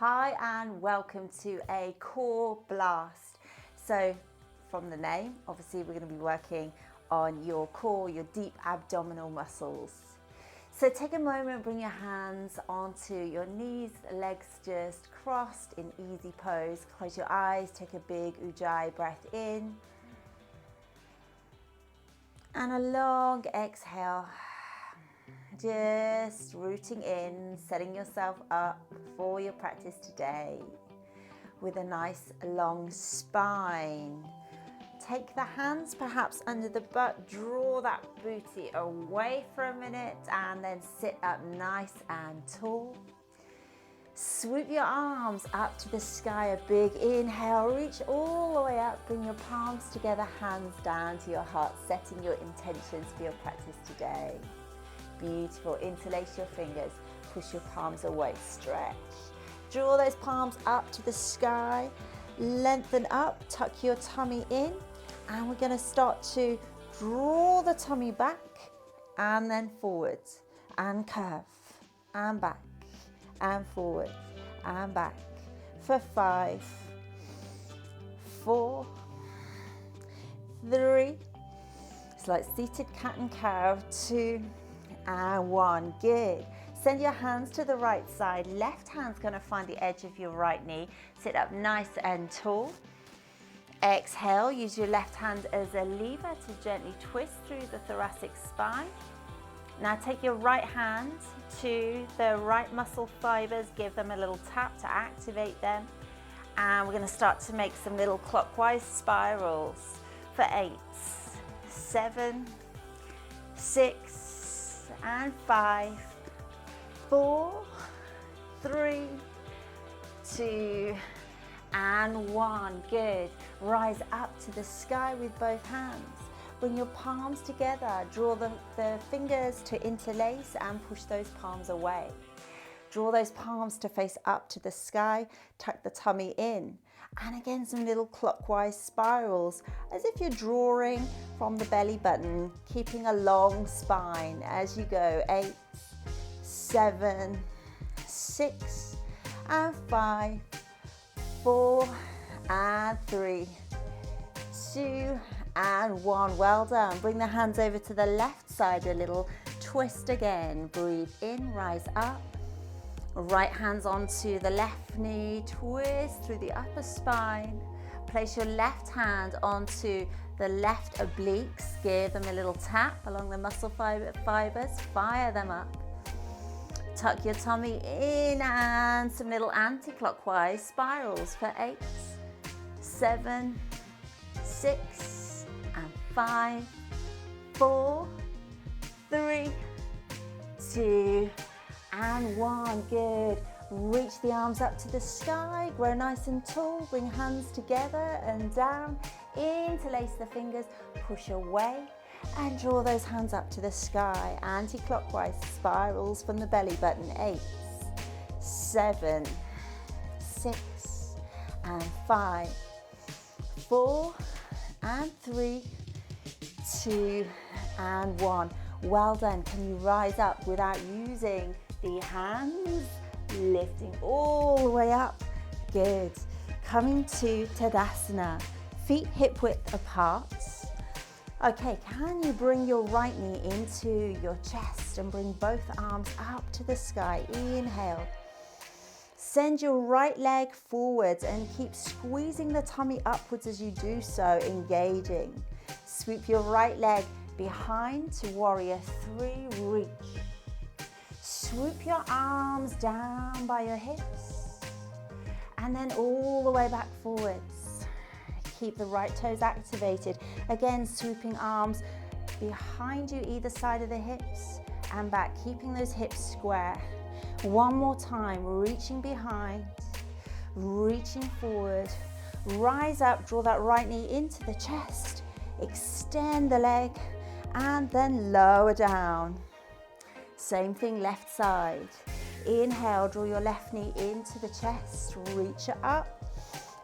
Hi and welcome to a core blast. So from the name, obviously we're going to be working on your core, your deep abdominal muscles. So take a moment, bring your hands onto your knees, legs just crossed in easy pose. Close your eyes, take a big Ujjayi breath in. And a long exhale. Just rooting in, setting yourself up for your practice today with a nice long spine. Take the hands perhaps under the butt, draw that booty away for a minute and then sit up nice and tall. Swoop your arms up to the sky, a big inhale, reach all the way up, bring your palms together, hands down to your heart, setting your intentions for your practice today. Beautiful, interlace your fingers, push your palms away, stretch. Draw those palms up to the sky, lengthen up, tuck your tummy in, and we're going to start to draw the tummy back and then forwards, and curve, and back, and forward, and back, for 5, 4, 3, it's like seated cat and cow, 2, and 1, good. Send your hands to the right side. Left hand's going to find the edge of your right knee. Sit up nice and tall. Exhale, use your left hand as a lever to gently twist through the thoracic spine. Now take your right hand to the right muscle fibers, give them a little tap to activate them. And we're going to start to make some little clockwise spirals for 8, 7, 6, and 5, 4, 3, 2, and 1. Good. Rise up to the sky with both hands. Bring your palms together. Draw the fingers to interlace and push those palms away. Draw those palms to face up to the sky. Tuck the tummy in. And again, some little clockwise spirals, as if you're drawing from the belly button, keeping a long spine as you go. 8, 7, 6, and 5, 4, and 3, 2, and 1. Well done. Bring the hands over to the left side, a little twist again. Breathe in, rise up. Right hands onto the left knee, twist through the upper spine. Place your left hand onto the left obliques. Give them a little tap along the muscle fibers. Fire them up. Tuck your tummy in and some little anti-clockwise spirals for 8, 7, 6, and 5, 4, 3, 2, and 1. Good. Reach the arms up to the sky, grow nice and tall, bring hands together and down, interlace the fingers, push away, and draw those hands up to the sky. Anti-clockwise spirals from the belly button. 8, 7, 6, and 5, 4, and 3, 2, and 1. Well done. Can you rise up without using the hands? Lifting all the way up. Good. Coming to Tadasana. Feet hip width apart. Okay, can you bring your right knee into your chest and bring both arms up to the sky? Inhale. Send your right leg forwards and keep squeezing the tummy upwards as you do so, engaging. Sweep your right leg behind to warrior 3, reach. Swoop your arms down by your hips and then all the way back forwards. Keep the right toes activated. Again, swooping arms behind you either side of the hips and back, keeping those hips square. One more time, reaching behind, reaching forward. Rise up, draw that right knee into the chest. Extend the leg and then lower down. Same thing, left side. Inhale, draw your left knee into the chest, reach it up.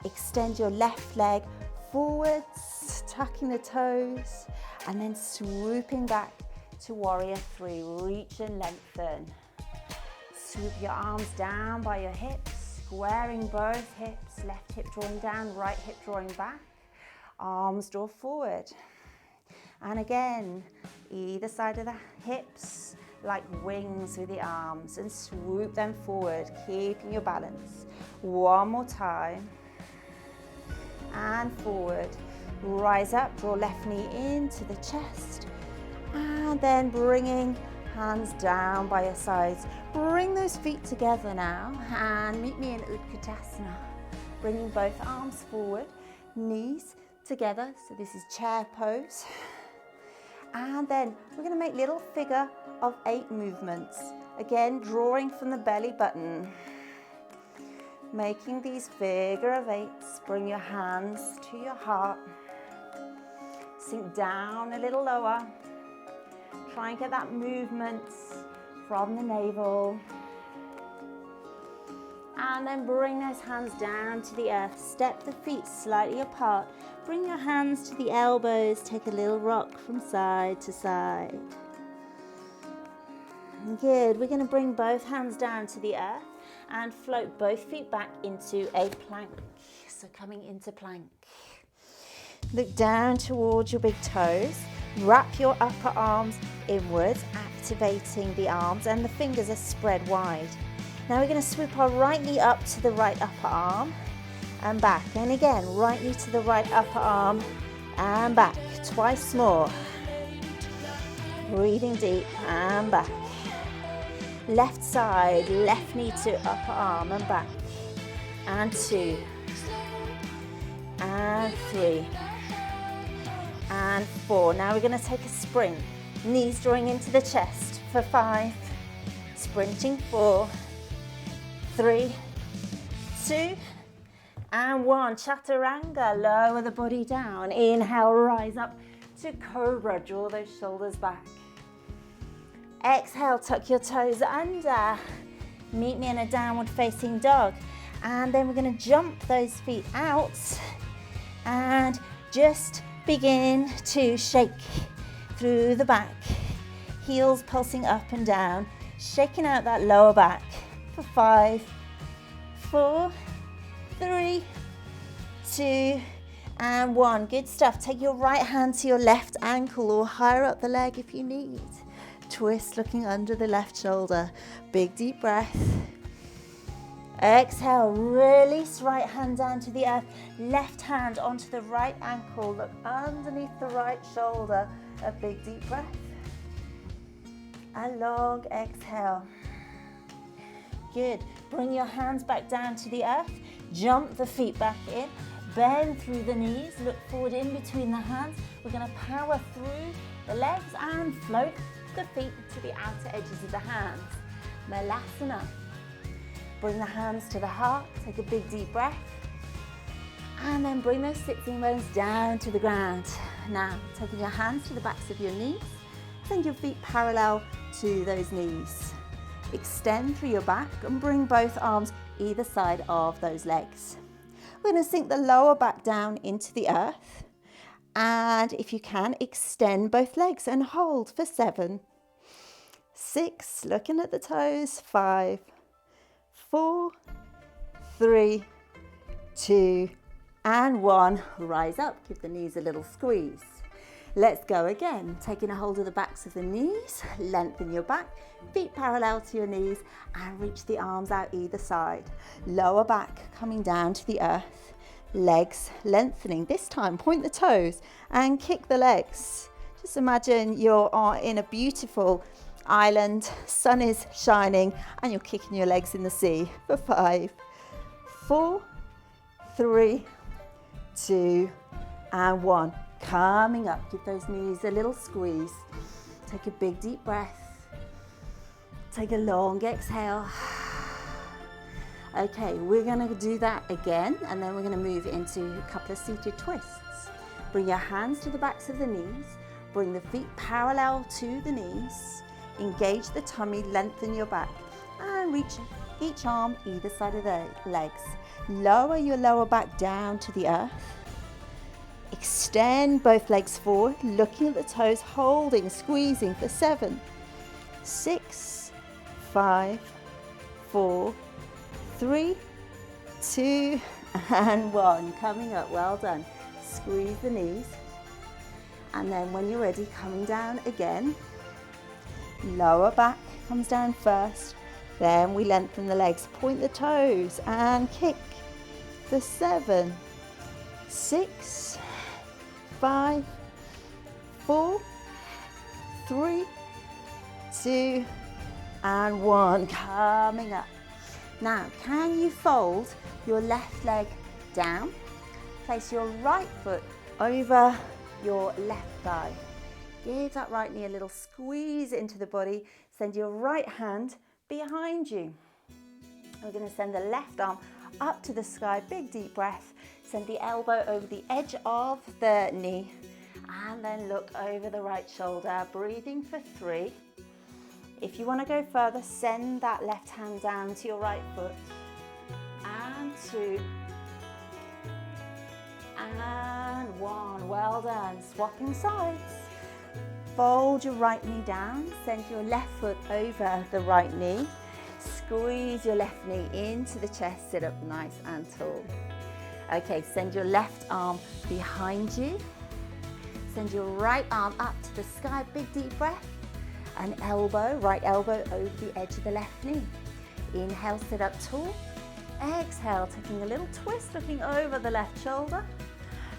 Extend your left leg forwards, tucking the toes, and then swooping back to warrior 3. Reach and lengthen. Swoop your arms down by your hips. squaring both hips, left hip drawing down, right hip drawing back, arms draw forward. And again, either side of the hips, like wings with the arms, and swoop them forward, keeping your balance. One more time. And forward. Rise up, draw left knee into the chest. And then bringing hands down by your sides. Bring those feet together now and meet me in Utkatasana. Bringing both arms forward, knees together. So this is chair pose. And then we're going to make little figure of 8 movements. Again, drawing from the belly button. Making these figure of 8s. Bring your hands to your heart. Sink down a little lower. Try and get that movement from the navel. And then bring those hands down to the earth. Step the feet slightly apart. Bring your hands to the elbows. Take a little rock from side to side. Good. We're going to bring both hands down to the earth and float both feet back into a plank. So coming into plank. Look down towards your big toes. Wrap your upper arms inwards, activating the arms, and the fingers are spread wide. Now we're going to swoop our right knee up to the right upper arm and back. And again, right knee to the right upper arm and back. Twice more. Breathing deep and back. Left side, left knee to upper arm and back. And 2. And 3. And 4. Now we're going to take a sprint. Knees drawing into the chest for 5. Sprinting 4. 3, 2, and 1. Chaturanga. Lower the body down. Inhale, rise up to cobra. Draw those shoulders back. Exhale, tuck your toes under. Meet me in a downward facing dog. And then we're going to jump those feet out and just begin to shake through the back. Heels pulsing up and down, shaking out that lower back for 5, 4, 3, 2, and 1. Good stuff. Take your right hand to your left ankle or higher up the leg if you need. Twist looking under the left shoulder. Big deep breath. Exhale, release right hand down to the earth. Left hand onto the right ankle. Look underneath the right shoulder. A big deep breath. A long exhale. Good. Bring your hands back down to the earth. Jump the feet back in. Bend through the knees. Look forward in between the hands. We're going to power through the legs and float the feet to the outer edges of the hands. Malasana. Bring the hands to the heart. Take a big deep breath. And then bring those sitting bones down to the ground. Now, taking your hands to the backs of your knees. Send your feet parallel to those knees. Extend through your back and bring both arms either side of those legs. We're going to sink the lower back down into the earth. And if you can, extend both legs and hold for 7, 6, looking at the toes, 5, 4, 3, 2, and 1. Rise up, give the knees a little squeeze. Let's go again. Taking a hold of the backs of the knees, lengthen your back, feet parallel to your knees, and reach the arms out either side. Lower back coming down to the earth, legs lengthening. This time, point the toes and kick the legs. Just imagine you're in a beautiful island, sun is shining, and you're kicking your legs in the sea for 5, 4, 3, 2, and 1. Coming up, give those knees a little squeeze. Take a big deep breath. Take a long exhale. Okay, we're going to do that again, and then we're going to move into a couple of seated twists. Bring your hands to the backs of the knees. Bring the feet parallel to the knees. Engage the tummy, lengthen your back, and reach each arm either side of the legs. Lower your lower back down to the earth. Extend both legs forward, looking at the toes, holding, squeezing for 7, 6, 5, 4, 3, 2, and 1. Coming up, well done. Squeeze the knees. And then when you're ready, coming down again. Lower back comes down first. Then we lengthen the legs, point the toes and kick for 7, 6, 5, 4, 3, 2, and 1. Coming up. Now, can you fold your left leg down? Place your right foot over your left thigh. Give that right knee a little squeeze into the body. Send your right hand behind you. We're going to send the left arm up to the sky. Big deep breath. Send the elbow over the edge of the knee. And then look over the right shoulder. Breathing for 3. If you want to go further, send that left hand down to your right foot. And 2. And 1. Well done. Swapping sides. Fold your right knee down. Send your left foot over the right knee. Squeeze your left knee into the chest. Sit up nice and tall. Okay, send your left arm behind you. Send your right arm up to the sky. Big deep breath. An elbow, right elbow over the edge of the left knee. Inhale, sit up tall. Exhale, taking a little twist, looking over the left shoulder.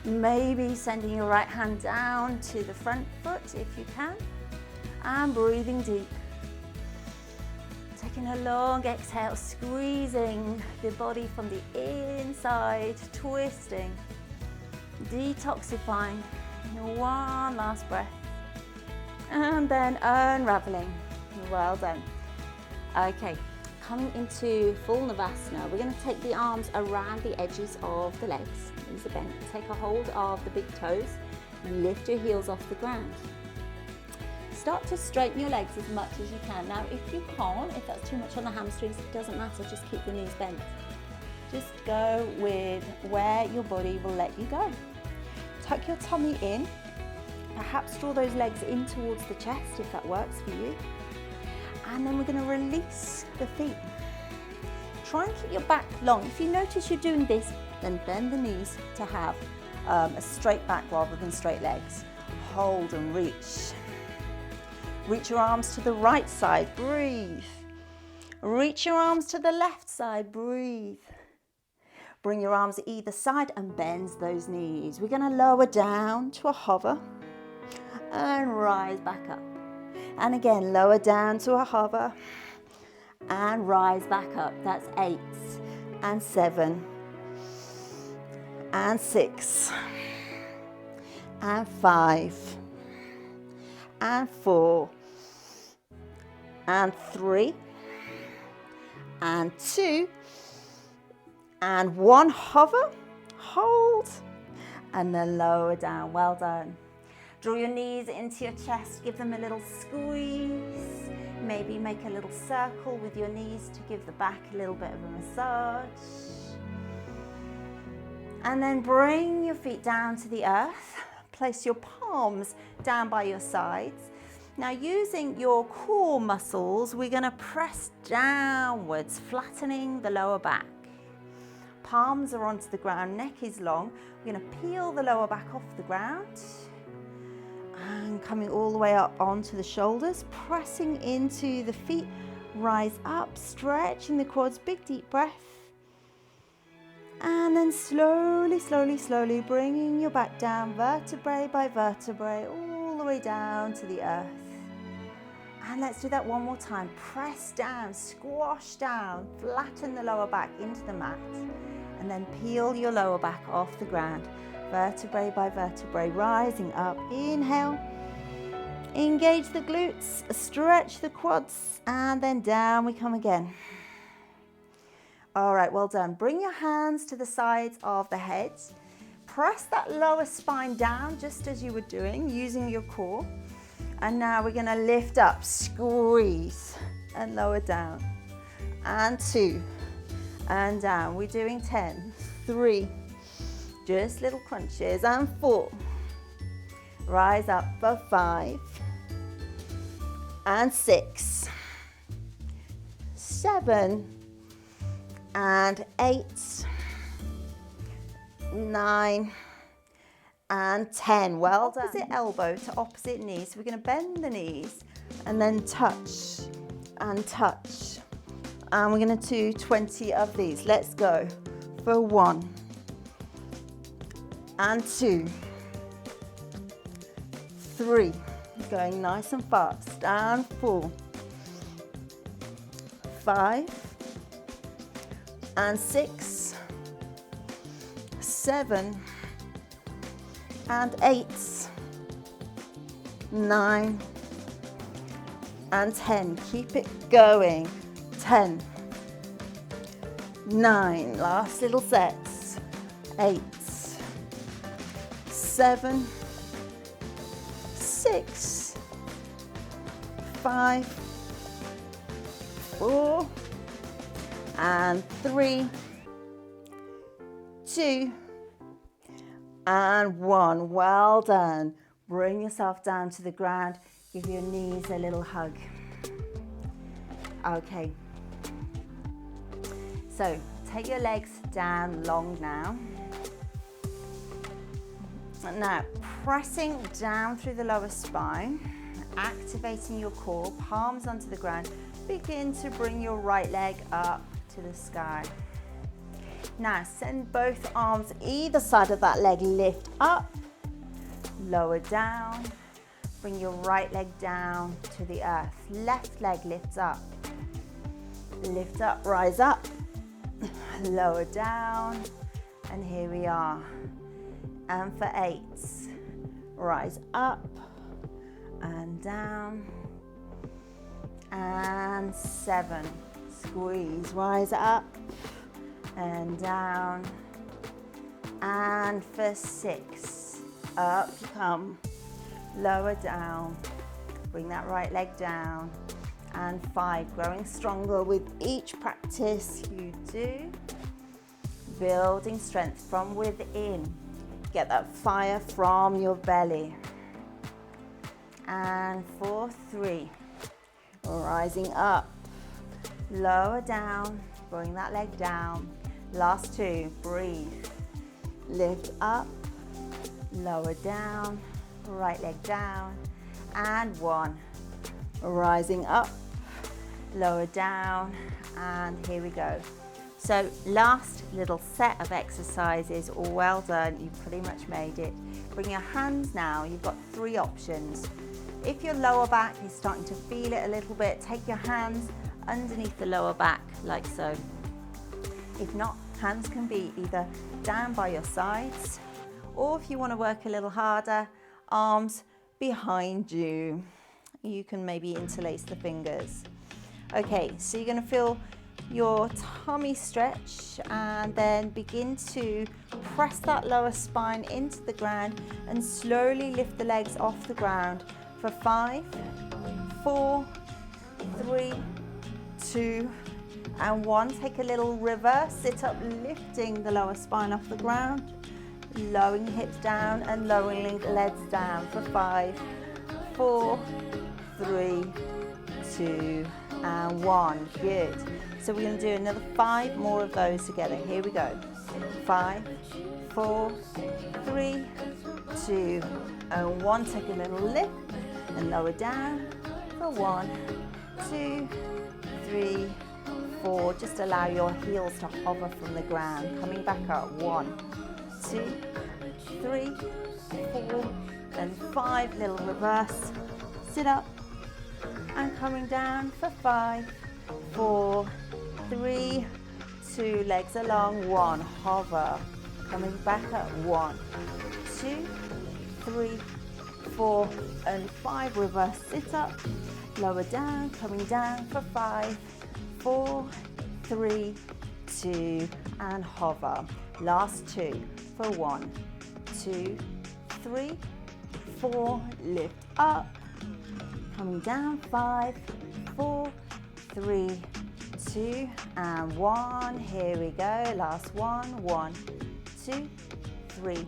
Maybe sending your right hand down to the front foot if you can. And breathing deep. Taking a long exhale, squeezing the body from the inside, twisting, detoxifying. One last breath. And then unraveling. Well done. Okay, coming into full Navasana, we're going to take the arms around the edges of the legs. Knees are bent. Take a hold of the big toes. Lift your heels off the ground. Start to straighten your legs as much as you can. Now, if you can't, if that's too much on the hamstrings, it doesn't matter. Just keep the knees bent. Just go with where your body will let you go. Tuck your tummy in. Perhaps draw those legs in towards the chest if that works for you. And then we're going to release the feet. Try and keep your back long. If you notice you're doing this, then bend the knees to have a straight back rather than straight legs. Hold and reach. Reach your arms to the right side, breathe. Reach your arms to the left side, breathe. Bring your arms either side and bend those knees. We're going to lower down to a hover. And rise back up. And again, lower down to a hover. And rise back up. That's 8 and 7 and 6 and 5 and 4 and 3 and 2 and 1. Hover, hold, and then lower down. Well done. Draw your knees into your chest, give them a little squeeze. Maybe make a little circle with your knees to give the back a little bit of a massage. And then bring your feet down to the earth. Place your palms down by your sides. Now, using your core muscles, we're going to press downwards, flattening the lower back. Palms are onto the ground, neck is long. We're going to peel the lower back off the ground. And coming all the way up onto the shoulders, pressing into the feet, rise up, stretching the quads, big deep breath. And then slowly, slowly, slowly bringing your back down, vertebrae by vertebrae, all the way down to the earth. And let's do that one more time. Press down, squash down, flatten the lower back into the mat. And then peel your lower back off the ground. Vertebrae by vertebrae, rising up. Inhale, engage the glutes, stretch the quads, and then down we come again. All right, well done. Bring your hands to the sides of the head. Press that lower spine down just as you were doing, using your core. And now we're gonna lift up, squeeze, and lower down. And 2, and down. We're doing 10, 3, just little crunches, and 4. Rise up for 5, and 6, 7, and 8, 9, and 10. Well done. Opposite elbow to opposite knee. So we're going to bend the knees and then touch and touch. And we're going to do 20 of these. Let's go for 1 and 2, 3. Going nice and fast. And 4, 5, and 6, 7, and 8, 9, and 10. Keep it going. 10, 9. Last little sets. 8, 7, 6, 5, 4, and 3, 2, and 1. Well done. Bring yourself down to the ground. Give your knees a little hug. Okay. So take your legs down long now. Now pressing down through the lower spine, activating your core, palms onto the ground. Begin to bring your right leg up to the sky. Now send both arms either side of that leg, lift up, lower down, bring your right leg down to the earth. Left leg lifts up, lift up, rise up, lower down, and here we are. And for 8, rise up and down, and 7, squeeze, rise up and down, and for 6, up you come, lower down, bring that right leg down, and 5, growing stronger with each practice you do, building strength from within. Get that fire from your belly. And for 3, rising up, lower down, bring that leg down. Last 2, breathe, lift up, lower down, right leg down, and 1, rising up, lower down, and here we go. So last little set of exercises, well done, you've pretty much made it. Bring your hands now, you've got 3 options. If your lower back is starting to feel it a little bit, take your hands underneath the lower back like so. If not, hands can be either down by your sides, or if you want to work a little harder, arms behind you. You can maybe interlace the fingers. Okay, so you're going to feel your tummy stretch and then begin to press that lower spine into the ground and slowly lift the legs off the ground for 5, 4, 3, 2, and 1. Take a little reverse sit up, lifting the lower spine off the ground, lowering the hips down and lowering the legs down for 5, 4, 3, 2, and 1. Good. So we're going to do another 5 more of those together. Here we go. 5, 4, 3, 2, and 1. Take a little lift and lower down for 1, 2, 3, 4. Just allow your heels to hover from the ground. Coming back up. 1, 2, 3, 4, and 5. Little reverse. Sit up and coming down for 5, 4, 3, 2. Legs along. 1. Hover. Coming back up. 1, 2, 3, 4, and 5. Reverse sit up. Lower down. Coming down for 5, 4, 3, 2, and hover. Last 2 for 1, 2, 3, 4. Lift up. Coming down. 5, 4, 3, 2, and 1. Here we go. Last one. 1, 2, 3,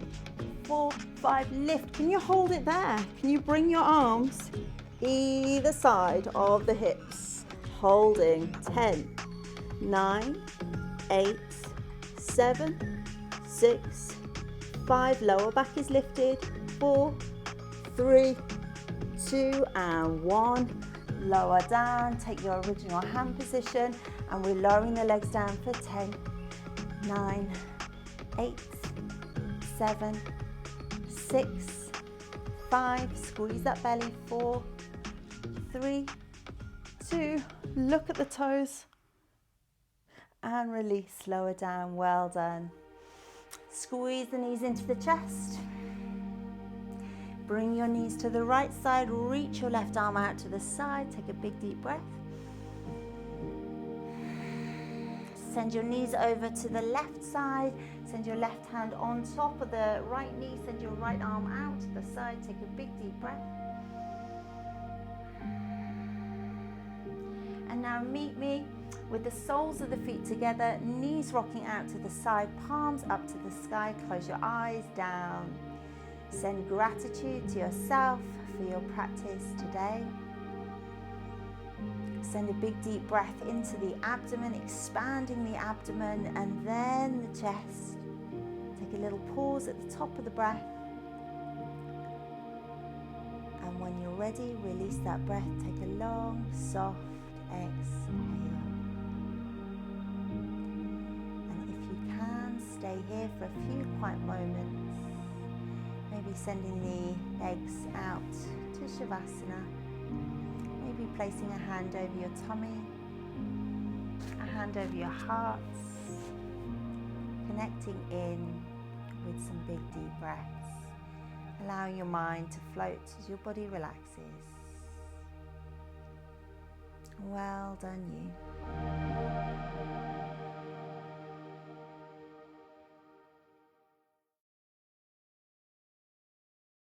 4, 5. Lift. Can you hold it there? Can you bring your arms either side of the hips? Holding. 10, 9, 8, 7, 6, 5, lower back is lifted. 4, 3, 2, and 1. Lower down, take your original hand position, and we're lowering the legs down for 10, 9, 8, 7, 6, 5. Squeeze that belly. 4, 3, 2. Look at the toes. And release, lower down. Well done. Squeeze the knees into the chest. Bring your knees to the right side, reach your left arm out to the side, take a big deep breath. Send your knees over to the left side, send your left hand on top of the right knee, send your right arm out to the side, take a big deep breath. And now meet me with the soles of the feet together, knees rocking out to the side, palms up to the sky, close your eyes, down. Send gratitude to yourself for your practice today. Send a big deep breath into the abdomen, expanding the abdomen and then the chest. Take a little pause at the top of the breath. And when you're ready, release that breath. Take a long, soft exhale. And if you can, stay here for a few quiet moments. Maybe sending the legs out to Shavasana. Maybe placing a hand over your tummy, a hand over your heart, connecting in with some big deep breaths, allowing your mind to float as your body relaxes. Well done you.